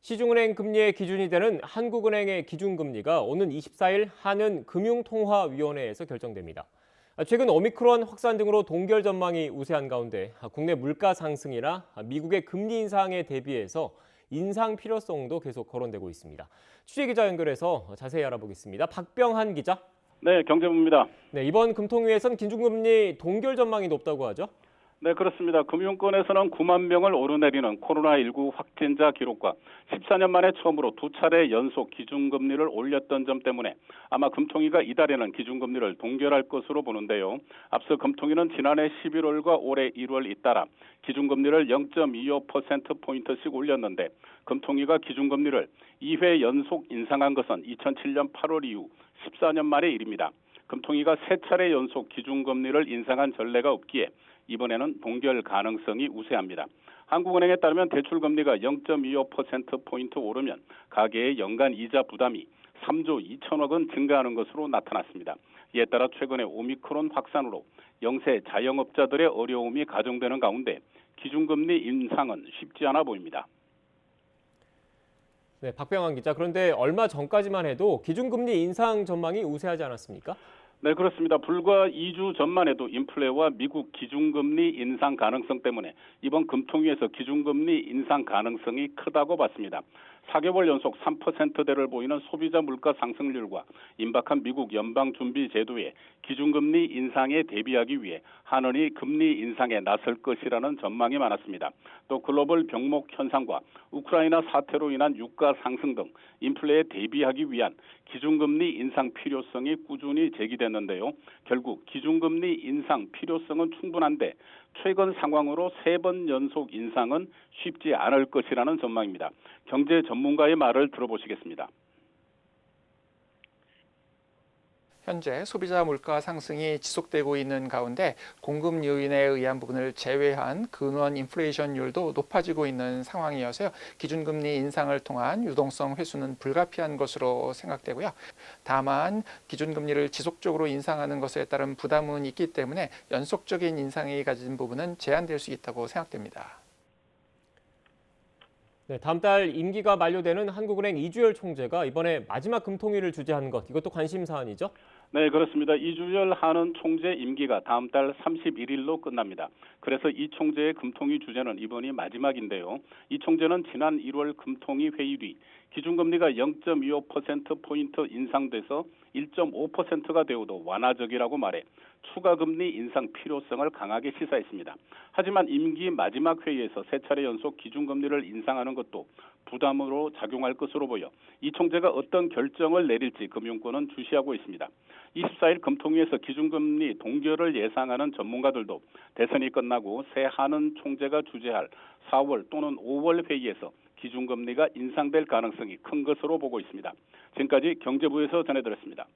시중은행 금리의 기준이 되는 한국은행의 기준금리가 오는 24일 한은금융통화위원회에서 결정됩니다. 최근 오미크론 확산 등으로 동결 전망이 우세한 가운데 국내 물가 상승이나 미국의 금리 인상에 대비해서 인상 필요성도 계속 거론되고 있습니다. 취재기자 연결해서 자세히 알아보겠습니다. 박병한 기자. 네, 경제부입니다. 네, 이번 금통위에선 기준금리 동결 전망이 높다고 하죠? 네, 그렇습니다. 금융권에서는 9만 명을 오르내리는 코로나19 확진자 기록과 14년 만에 처음으로 두 차례 연속 기준금리를 올렸던 점 때문에 아마 금통위가 이달에는 기준금리를 동결할 것으로 보는데요. 앞서 금통위는 지난해 11월과 올해 1월 잇따라 기준금리를 0.25%포인트씩 올렸는데 금통위가 기준금리를 2회 연속 인상한 것은 2007년 8월 이후 14년 만의 일입니다. 금통위가 세 차례 연속 기준금리를 인상한 전례가 없기에 이번에는 동결 가능성이 우세합니다. 한국은행에 따르면 대출금리가 0.25%포인트 오르면 가계의 연간 이자 부담이 3조 2천억 원 증가하는 것으로 나타났습니다. 이에 따라 최근에 오미크론 확산으로 영세 자영업자들의 어려움이 가중되는 가운데 기준금리 인상은 쉽지 않아 보입니다. 네, 박병한 기자. 그런데 얼마 전까지만 해도 기준금리 인상 전망이 우세하지 않았습니까? 네, 그렇습니다. 불과 2주 전만 해도 인플레와 미국 기준금리 인상 가능성 때문에 이번 금통위에서 기준금리 인상 가능성이 크다고 봤습니다. 4개월 연속 3%대를 보이는 소비자 물가 상승률과 임박한 미국 연방준비제도의 기준금리 인상에 대비하기 위해 한은이 금리 인상에 나설 것이라는 전망이 많았습니다. 또 글로벌 병목 현상과 우크라이나 사태로 인한 유가 상승 등 인플레에 대비하기 위한 기준금리 인상 필요성이 꾸준히 제기됐는데요. 결국 기준금리 인상 필요성은 충분한데 최근 상황으로 3번 연속 인상은 쉽지 않을 것이라는 전망입니다. 경제 전문가의 말을 들어보시겠습니다. 현재 소비자 물가 상승이 지속되고 있는 가운데 공급 요인에 의한 부분을 제외한 근원 인플레이션율도 높아지고 있는 상황이어서요. 기준금리 인상을 통한 유동성 회수는 불가피한 것으로 생각되고요. 다만 기준금리를 지속적으로 인상하는 것에 따른 부담은 있기 때문에 연속적인 인상이 가진 부분은 제한될 수 있다고 생각됩니다. 네, 다음 달 임기가 만료되는 한국은행 이주열 총재가 이번에 마지막 금통위를 주재한 것, 이것도 관심 사안이죠? 네, 그렇습니다. 이주열 한은 총재 임기가 다음 달 31일로 끝납니다. 그래서 이 총재의 금통위 주재는 이번이 마지막인데요. 이 총재는 지난 1월 금통위 회의 뒤 기준금리가 0.25%포인트 인상돼서 1.5%가 되어도 완화적이라고 말해 추가 금리 인상 필요성을 강하게 시사했습니다. 하지만 임기 마지막 회의에서 세 차례 연속 기준금리를 인상하는 것도 부담으로 작용할 것으로 보여 이 총재가 어떤 결정을 내릴지 금융권은 주시하고 있습니다. 24일 금통위에서 기준금리 동결을 예상하는 전문가들도 대선이 끝나고 새 한은 총재가 주재할 4월 또는 5월 회의에서 기준금리가 인상될 가능성이 큰 것으로 보고 있습니다. 지금까지 경제부에서 전해드렸습니다.